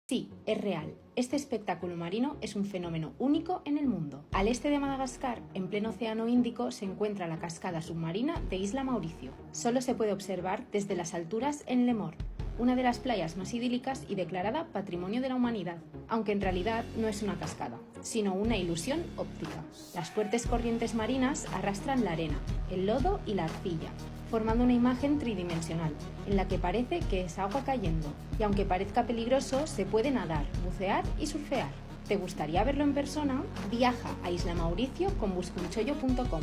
Sí, es real. Este espectáculo marino es un fenómeno único en el mundo. Al este de Madagascar, en pleno Océano Índico, se encuentra la cascada submarina de Isla Mauricio. Solo se puede observar desde las alturas en Lemor, una de las playas más idílicas y declarada Patrimonio de la Humanidad, aunque en realidad no es una cascada, sino una ilusión óptica. Las fuertes corrientes marinas arrastran la arena, el lodo y la arcilla, formando una imagen tridimensional, en la que parece que es agua cayendo, y aunque parezca peligroso, se puede nadar, bucear y surfear. ¿Te gustaría verlo en persona? Viaja a Isla Mauricio con buscunchollo.com.